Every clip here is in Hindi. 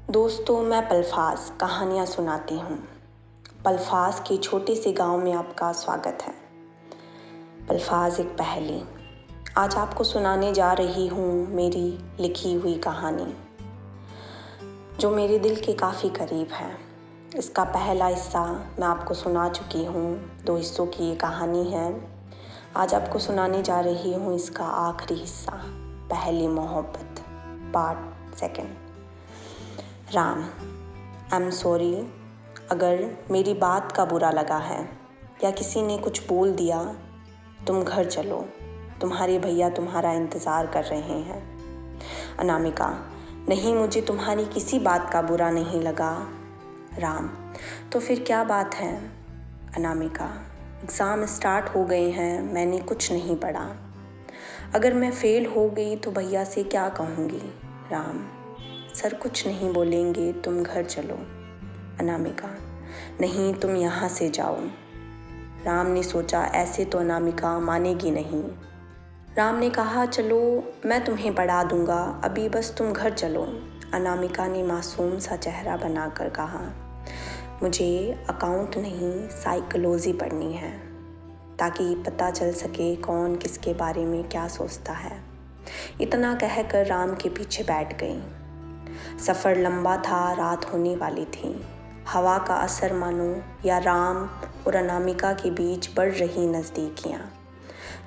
दोस्तों, मैं पलफाज कहानियाँ सुनाती हूँ। पलफाज के छोटे से गांव में आपका स्वागत है। पलफाज एक पहेली। आज आपको सुनाने जा रही हूँ मेरी लिखी हुई कहानी, जो मेरे दिल के काफ़ी करीब है। इसका पहला हिस्सा मैं आपको सुना चुकी हूँ। 2 हिस्सों की ये कहानी है। आज आपको सुनाने जा रही हूँ इसका आखिरी हिस्सा, पहली मोहब्बत, part 2। Ram, I am sorry अगर मेरी बात का बुरा लगा है या किसी ने कुछ बोल दिया। तुम घर चलो, तुम्हारे भैया तुम्हारा इंतज़ार कर रहे हैं। अनामिका, नहीं, मुझे तुम्हारी किसी बात का बुरा नहीं लगा। राम, तो फिर क्या बात है? अनामिका, एग्ज़ाम स्टार्ट हो गए हैं, मैंने कुछ नहीं पढ़ा। अगर मैं फ़ेल हो गई तो भैया से क्या कहूँगी? राम, सर कुछ नहीं बोलेंगे, तुम घर चलो। अनामिका, नहीं, तुम यहाँ से जाओ। राम ने सोचा ऐसे तो अनामिका मानेगी नहीं। राम ने कहा, चलो मैं तुम्हें पढ़ा दूंगा, अभी बस तुम घर चलो। अनामिका ने मासूम सा चेहरा बनाकर कहा, मुझे अकाउंट नहीं साइकोलॉजी पढ़नी है, ताकि पता चल सके कौन किसके बारे में क्या सोचता है। इतना कहकर राम के पीछे बैठ गई। सफ़र लंबा था, रात होने वाली थी। हवा का असर मानो या राम और अनामिका के बीच बढ़ रही नज़दीकियाँ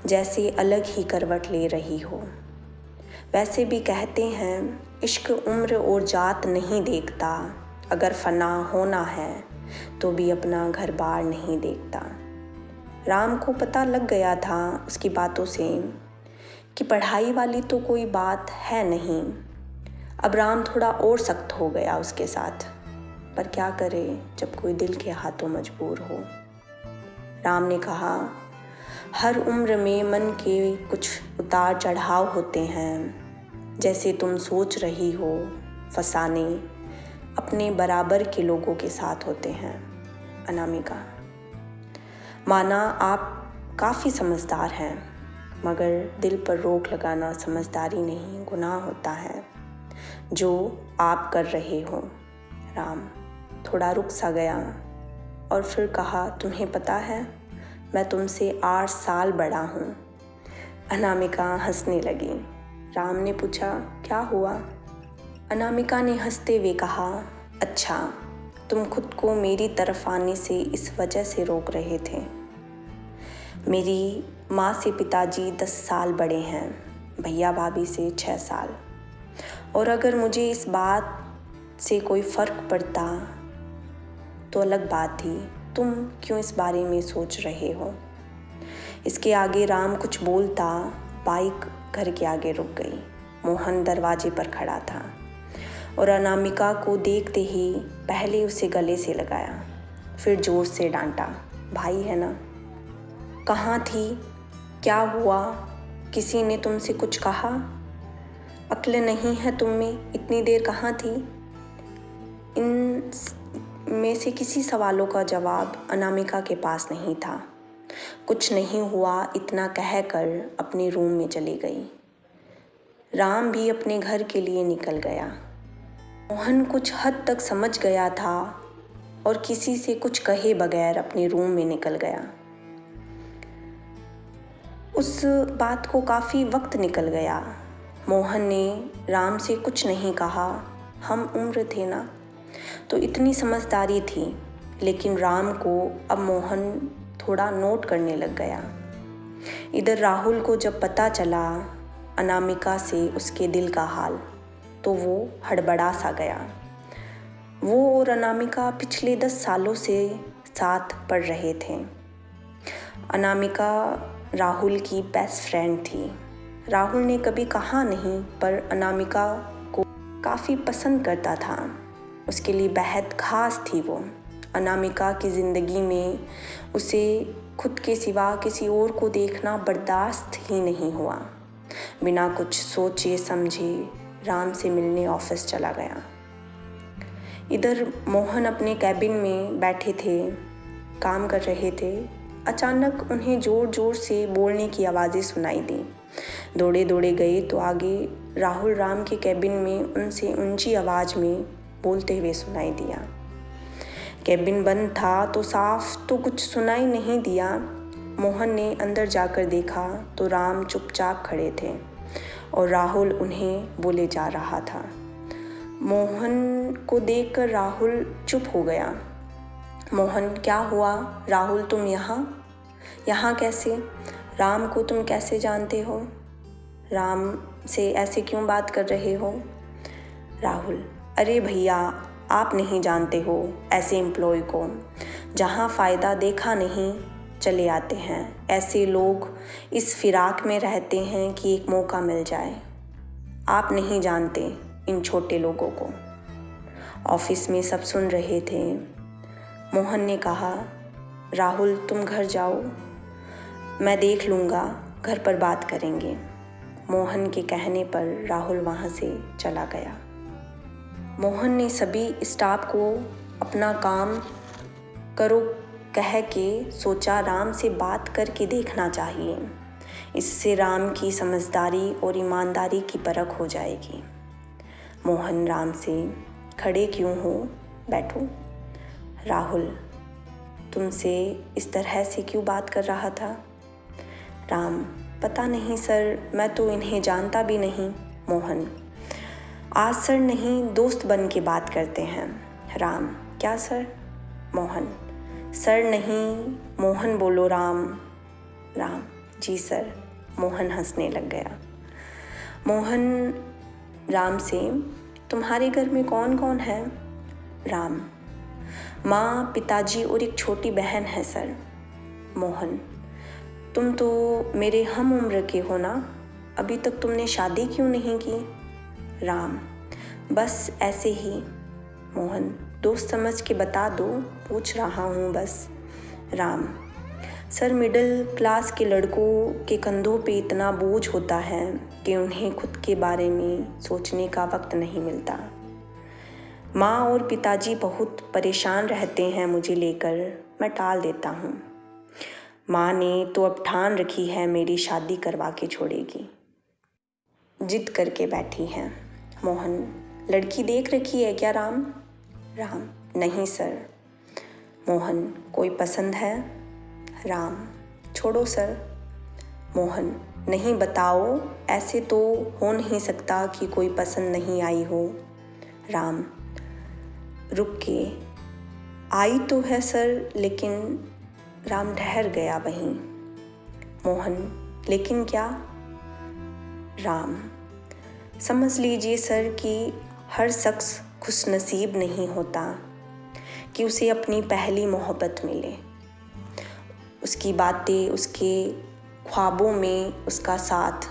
जैसे अलग ही करवट ले रही हो। वैसे भी कहते हैं, इश्क उम्र और जात नहीं देखता, अगर फना होना है तो भी अपना घर बार नहीं देखता। राम को पता लग गया था उसकी बातों से कि पढ़ाई वाली तो कोई बात है नहीं। अब राम थोड़ा और सख्त हो गया उसके साथ, पर क्या करे जब कोई दिल के हाथों मजबूर हो। राम ने कहा, हर उम्र में मन के कुछ उतार चढ़ाव होते हैं, जैसे तुम सोच रही हो फसाने अपने बराबर के लोगों के साथ होते हैं। अनामिका, माना आप काफ़ी समझदार हैं, मगर दिल पर रोक लगाना समझदारी नहीं, गुनाह होता है जो आप कर रहे हो। राम थोड़ा रुक सा गया और फिर कहा, तुम्हें पता है मैं तुमसे 8 साल बड़ा हूँ। अनामिका हंसने लगी। राम ने पूछा, क्या हुआ? अनामिका ने हंसते हुए कहा, अच्छा, तुम खुद को मेरी तरफ आने से इस वजह से रोक रहे थे। मेरी माँ से पिताजी 10 साल बड़े हैं, भैया भाभी से 6 साल। और अगर मुझे इस बात से कोई फ़र्क पड़ता तो अलग बात थी, तुम क्यों इस बारे में सोच रहे हो? इसके आगे राम कुछ बोलता, बाइक घर के आगे रुक गई। मोहन दरवाजे पर खड़ा था और अनामिका को देखते ही पहले उसे गले से लगाया, फिर जोर से डांटा, भाई है ना? कहाँ थी? क्या हुआ? किसी ने तुमसे कुछ कहा? अक्ल नहीं है तुम में? इतनी देर कहाँ थी? इन में से किसी सवालों का जवाब अनामिका के पास नहीं था। कुछ नहीं हुआ इतना कहकर अपने रूम में चली गई। राम भी अपने घर के लिए निकल गया। मोहन कुछ हद तक समझ गया था और किसी से कुछ कहे बगैर अपने रूम में निकल गया। उस बात को काफ़ी वक्त निकल गया। मोहन ने राम से कुछ नहीं कहा। हम उम्र थे ना, तो इतनी समझदारी थी, लेकिन राम को अब मोहन थोड़ा नोट करने लग गया। इधर राहुल को जब पता चला अनामिका से उसके दिल का हाल, तो वो हड़बड़ा सा गया। वो और अनामिका पिछले 10 सालों से साथ पढ़ रहे थे। अनामिका राहुल की बेस्ट फ्रेंड थी। राहुल ने कभी कहा नहीं, पर अनामिका को काफ़ी पसंद करता था। उसके लिए बेहद खास थी वो। अनामिका की ज़िंदगी में उसे खुद के सिवा किसी और को देखना बर्दाश्त ही नहीं हुआ। बिना कुछ सोचे समझे राम से मिलने ऑफिस चला गया। इधर मोहन अपने कैबिन में बैठे थे, काम कर रहे थे। अचानक उन्हें ज़ोर ज़ोर से बोलने की आवाज़ें सुनाई दी। दौड़े दौड़े गए तो आगे राहुल राम के कैबिन में उनसे ऊंची आवाज़ में बोलते हुए सुनाई दिया। केबिन बंद था तो साफ तो कुछ सुनाई नहीं दिया। मोहन ने अंदर जाकर देखा तो राम चुपचाप खड़े थे और राहुल उन्हें बोले जा रहा था। मोहन को देखकर राहुल चुप हो गया। मोहन, क्या हुआ? राहुल, तुम यहाँ कैसे? राम को तुम कैसे जानते हो? राम से ऐसे क्यों बात कर रहे हो? राहुल, अरे भैया, आप नहीं जानते हो ऐसे एम्प्लॉय को, जहाँ फ़ायदा देखा नहीं चले आते हैं। ऐसे लोग इस फिराक में रहते हैं कि एक मौका मिल जाए। आप नहीं जानते इन छोटे लोगों को। ऑफिस में सब सुन रहे थे। मोहन ने कहा, राहुल तुम घर जाओ, मैं देख लूँगा, घर पर बात करेंगे। मोहन के कहने पर राहुल वहाँ से चला गया। मोहन ने सभी स्टाफ को अपना काम करो कह के सोचा राम से बात करके देखना चाहिए। इससे राम की समझदारी और ईमानदारी की परख हो जाएगी। मोहन राम से, खड़े क्यों हो, बैठो। राहुल, तुमसे इस तरह से क्यों बात कर रहा था? राम, पता नहीं सर, मैं तो इन्हें जानता भी नहीं। मोहन, आज सर नहीं, दोस्त बन के बात करते हैं। राम, क्या सर? मोहन, सर नहीं, मोहन बोलो। राम, जी सर। मोहन हंसने लग गया। मोहन राम से, तुम्हारे घर में कौन कौन है? राम, माँ, पिताजी और एक छोटी बहन है सर। मोहन, तुम तो मेरे हम उम्र के हो ना, अभी तक तुमने शादी क्यों नहीं की? राम, बस ऐसे ही। मोहन, दोस्त समझ के बता दो, पूछ रहा हूँ बस। राम, सर मिडिल क्लास के लड़कों के कंधों पे इतना बोझ होता है कि उन्हें खुद के बारे में सोचने का वक्त नहीं मिलता। माँ और पिताजी बहुत परेशान रहते हैं मुझे लेकर, मैं टाल देता हूँ। माँ ने तो अब ठान रखी है मेरी शादी करवा के छोड़ेगी, जिद करके बैठी है। मोहन, लड़की देख रखी है क्या राम? राम, नहीं सर। मोहन, कोई पसंद है? राम, छोड़ो सर। मोहन, नहीं बताओ, ऐसे तो हो नहीं सकता कि कोई पसंद नहीं आई हो। राम, रुक के, आई तो है सर, लेकिन राम ठहर गया वहीं। मोहन, लेकिन क्या? राम, समझ लीजिए सर कि हर शख्स खुशनसीब नहीं होता कि उसे अपनी पहली मोहब्बत मिले, उसकी बातें, उसके ख्वाबों में उसका साथ,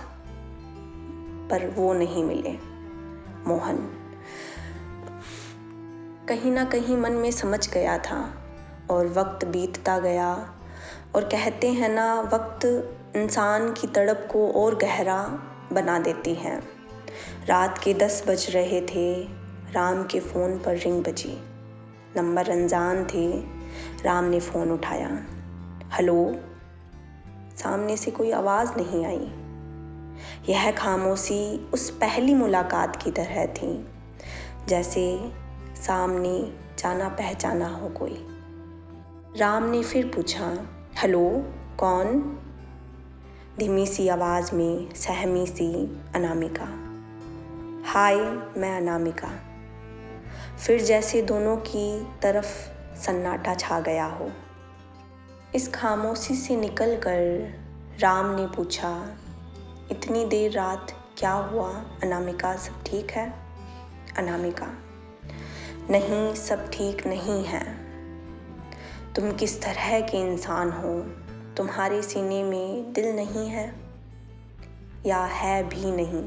पर वो नहीं मिले। मोहन, कहीं ना कहीं मन में समझ गया था और वक्त बीतता गया, और कहते हैं ना, वक्त इंसान की तड़प को और गहरा बना देती है। रात के 10 बज रहे थे। राम के फ़ोन पर रिंग बजी। नंबर अनजान थे। राम ने फ़ोन उठाया। हेलो। सामने से कोई आवाज़ नहीं आई। यह खामोशी उस पहली मुलाकात की तरह थी, जैसे सामने जाना पहचाना हो कोई। राम ने फिर पूछा, हेलो, कौन? धीमी सी आवाज़ में सहमी सी, अनामिका। हाय, मैं अनामिका। फिर जैसे दोनों की तरफ सन्नाटा छा गया हो। इस खामोशी से निकलकर राम ने पूछा, इतनी देर रात क्या हुआ अनामिका, सब ठीक है? अनामिका, नहीं, सब ठीक नहीं है। तुम किस तरह के इंसान हो? तुम्हारे सीने में दिल नहीं है, या है भी नहीं?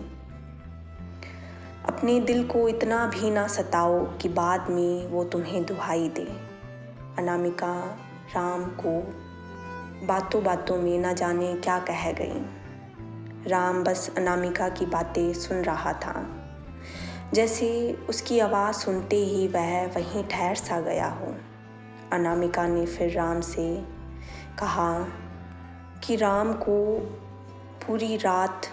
अपने दिल को इतना भी ना सताओ कि बाद में वो तुम्हें दुहाई दे। अनामिका राम को बातों बातों में न जाने क्या कह गई। राम बस अनामिका की बातें सुन रहा था, जैसे उसकी आवाज़ सुनते ही वह वहीं ठहर सा गया हो। अनामिका ने फिर राम से कहा कि राम को पूरी रात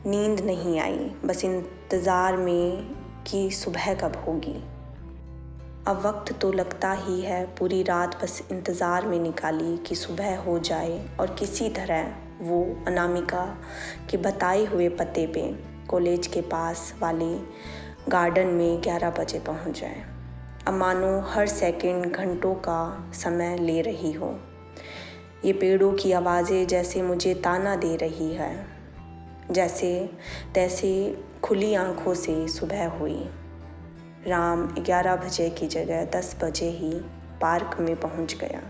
नींद नहीं आई, बस इंतज़ार में कि सुबह कब होगी। अब वक्त तो लगता ही है, पूरी रात बस इंतज़ार में निकाली कि सुबह हो जाए और किसी तरह वो अनामिका के बताए हुए पते पे कॉलेज के पास वाले गार्डन में 11 बजे पहुंच जाए। अब मानो हर सेकंड घंटों का समय ले रही हो। ये पेड़ों की आवाज़ें जैसे मुझे ताना दे रही है, जैसे तैसे खुली आंखों से सुबह हुई। राम 11 बजे की जगह 10 बजे ही पार्क में पहुंच गया।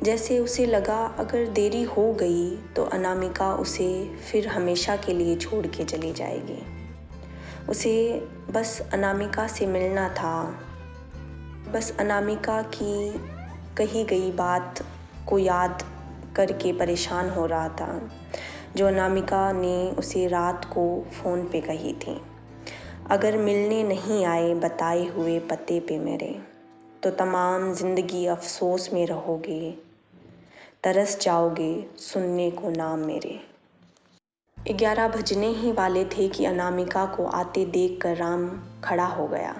जैसे उसे लगा अगर देरी हो गई तो अनामिका उसे फिर हमेशा के लिए छोड़ के चली जाएगी। उसे बस अनामिका से मिलना था, बस अनामिका की कही गई बात को याद करके परेशान हो रहा था, जो अनामिका ने उसे रात को फ़ोन पे कही थी। अगर मिलने नहीं आए बताए हुए पते पे मेरे, तो तमाम ज़िंदगी अफसोस में रहोगे, तरस जाओगे सुनने को नाम मेरे। 11 बजने ही वाले थे कि अनामिका को आते देखकर राम खड़ा हो गया।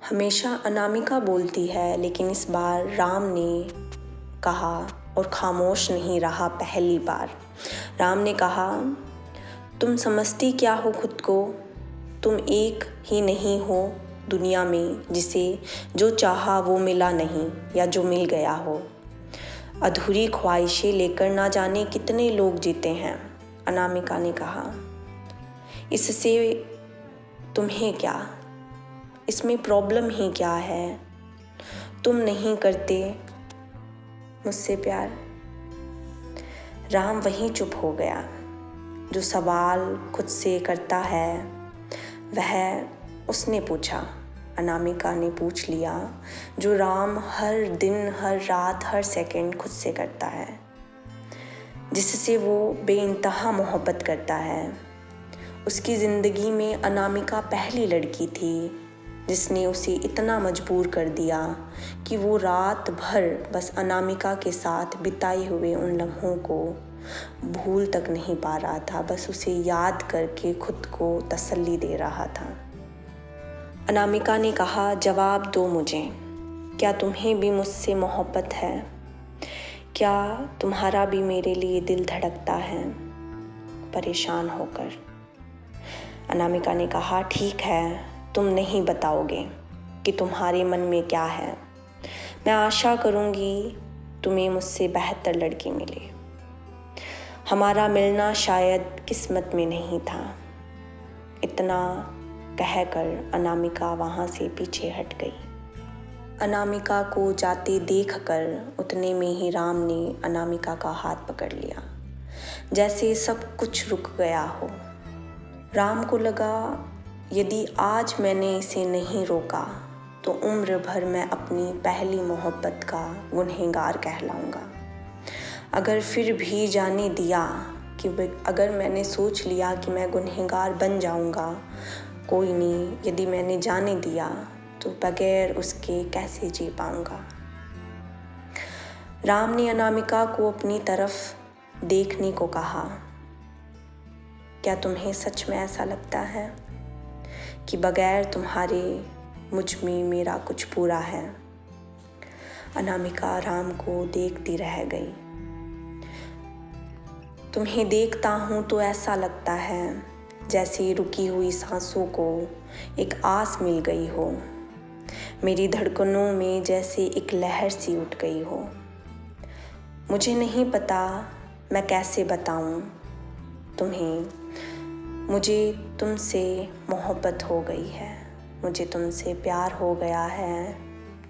हमेशा अनामिका बोलती है, लेकिन इस बार राम ने कहा और खामोश नहीं रहा। पहली बार राम ने कहा, तुम समझती क्या हो खुद को? तुम एक ही नहीं हो दुनिया में जिसे जो चाहा वो मिला नहीं या जो मिल गया हो। अधूरी ख्वाहिशें लेकर ना जाने कितने लोग जीते हैं। अनामिका ने कहा, इससे तुम्हें क्या, इसमें प्रॉब्लम ही क्या है? तुम नहीं करते मुझसे प्यार? राम वहीं चुप हो गया। जो सवाल खुद से करता है वह उसने पूछा। अनामिका ने पूछ लिया जो राम हर दिन, हर रात, हर सेकंड खुद से करता है, जिससे वो बेइंतहा मोहब्बत करता है। उसकी ज़िंदगी में अनामिका पहली लड़की थी जिसने उसे इतना मजबूर कर दिया कि वो रात भर बस अनामिका के साथ बिताए हुए उन लम्हों को भूल तक नहीं पा रहा था, बस उसे याद करके खुद को तसल्ली दे रहा था। अनामिका ने कहा, जवाब दो मुझे, क्या तुम्हें भी मुझसे मोहब्बत है? क्या तुम्हारा भी मेरे लिए दिल धड़कता है परेशान होकर? अनामिका ने कहा, ठीक है, तुम नहीं बताओगे कि तुम्हारे मन में क्या है। मैं आशा करूँगी तुम्हें मुझसे बेहतर लड़की मिले। हमारा मिलना शायद किस्मत में नहीं था। इतना कहकर अनामिका वहाँ से पीछे हट गई। अनामिका को जाते देखकर उतने में ही राम ने अनामिका का हाथ पकड़ लिया, जैसे सब कुछ रुक गया हो। राम को लगा, यदि आज मैंने इसे नहीं रोका तो उम्र भर मैं अपनी पहली मोहब्बत का गुनहगार कहलाऊंगा। अगर फिर भी जाने दिया कि अगर मैंने सोच लिया कि मैं गुनहगार बन जाऊंगा, कोई नहीं, यदि मैंने जाने दिया तो बगैर उसके कैसे जी पाऊंगा। राम ने अनामिका को अपनी तरफ देखने को कहा, क्या तुम्हें सच में ऐसा लगता है कि बगैर तुम्हारे मुझ में मेरा कुछ पूरा है? अनामिका राम को देखती रह गई। तुम्हें देखता हूँ तो ऐसा लगता है जैसे रुकी हुई सांसों को एक आस मिल गई हो, मेरी धड़कनों में जैसे एक लहर सी उठ गई हो। मुझे नहीं पता मैं कैसे बताऊँ तुम्हें, मुझे तुमसे मोहब्बत हो गई है, मुझे तुमसे प्यार हो गया है,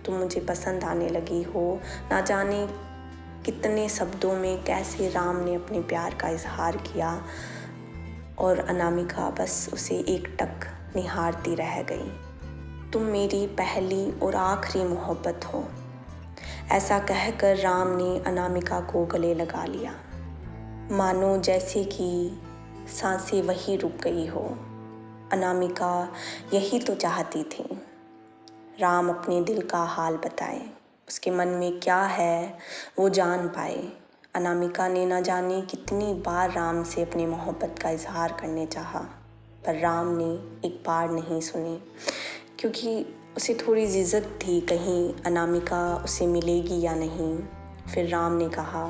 तुम मुझे पसंद आने लगी हो। ना जाने कितने शब्दों में कैसे राम ने अपने प्यार का इजहार किया और अनामिका बस उसे एकटक निहारती रह गई। तुम मेरी पहली और आखिरी मोहब्बत हो, ऐसा कहकर राम ने अनामिका को गले लगा लिया, मानो जैसे कि सांसें वही रुक गई हो। अनामिका यही तो चाहती थी, राम अपने दिल का हाल बताए, उसके मन में क्या है वो जान पाए। अनामिका ने न जाने कितनी बार राम से अपनी मोहब्बत का इजहार करने चाहा, पर राम ने एक बार नहीं सुनी, क्योंकि उसे थोड़ी झिझक थी कहीं अनामिका उसे मिलेगी या नहीं। फिर राम ने कहा,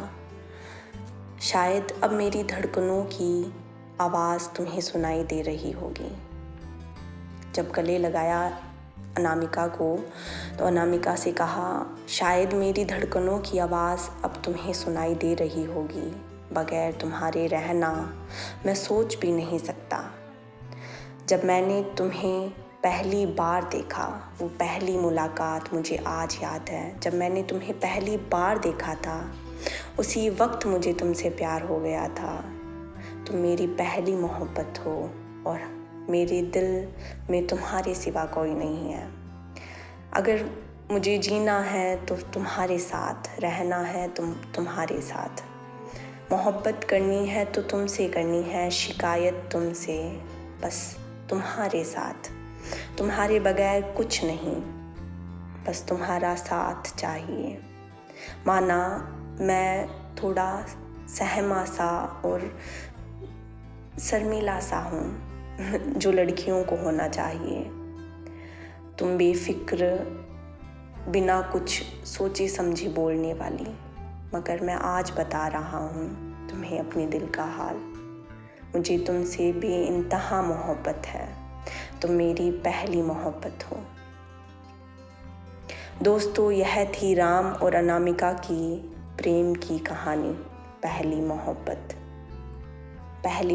शायद अब मेरी धड़कनों की आवाज़ तुम्हें सुनाई दे रही होगी। जब गले लगाया अनामिका को तो अनामिका से कहा, शायद मेरी धड़कनों की आवाज़ अब तुम्हें सुनाई दे रही होगी। बगैर तुम्हारे रहना मैं सोच भी नहीं सकता। जब मैंने तुम्हें पहली बार देखा, वो पहली मुलाकात मुझे आज याद है। जब मैंने तुम्हें पहली बार देखा था, उसी वक्त मुझे तुमसे प्यार हो गया था। तुम मेरी पहली मोहब्बत हो और मेरे दिल में तुम्हारे सिवा कोई नहीं है। अगर मुझे जीना है तो तुम्हारे साथ, रहना है तुम्हारे साथ, मोहब्बत करनी है तो तुमसे करनी है, शिकायत तुमसे, बस तुम्हारे साथ, तुम्हारे बगैर कुछ नहीं, बस तुम्हारा साथ चाहिए। माना मैं थोड़ा सहमा सा और शर्मीला सा हूँ, जो लड़कियों को होना चाहिए। तुम बेफिक्र, बिना कुछ सोचे समझे बोलने वाली, मगर मैं आज बता रहा हूँ तुम्हें अपने दिल का हाल। मुझे तुमसे बेइंतहा मोहब्बत है, तुम मेरी पहली मोहब्बत हो। दोस्तों, यह थी राम और अनामिका की प्रेम की कहानी, पहली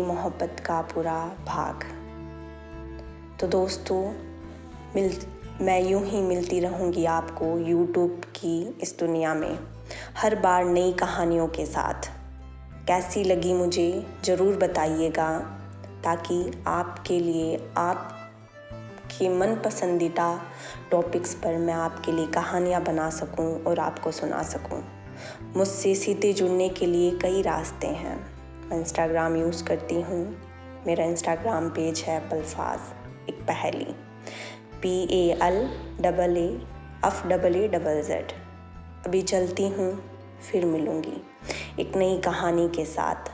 मोहब्बत का पूरा भाग। तो दोस्तों, मैं यूं ही मिलती रहूँगी आपको यूट्यूब की इस दुनिया में, हर बार नई कहानियों के साथ। कैसी लगी मुझे ज़रूर बताइएगा, ताकि आपके लिए, आपके मन पसंदीदा टॉपिक्स पर मैं आपके लिए कहानियाँ बना सकूं और आपको सुना सकूं। मुझसे सीधे जुड़ने के लिए कई रास्ते हैं। मैं इंस्टाग्राम यूज़ करती हूँ। मेरा इंस्टाग्राम पेज है पलफाज एक पहेली, PALAAFAAZZ। अभी चलती हूँ, फिर मिलूँगी एक नई कहानी के साथ।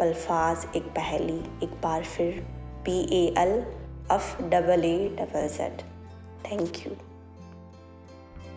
पलफाज एक पहेली, एक बार फिर PALAAZZ। Thank you.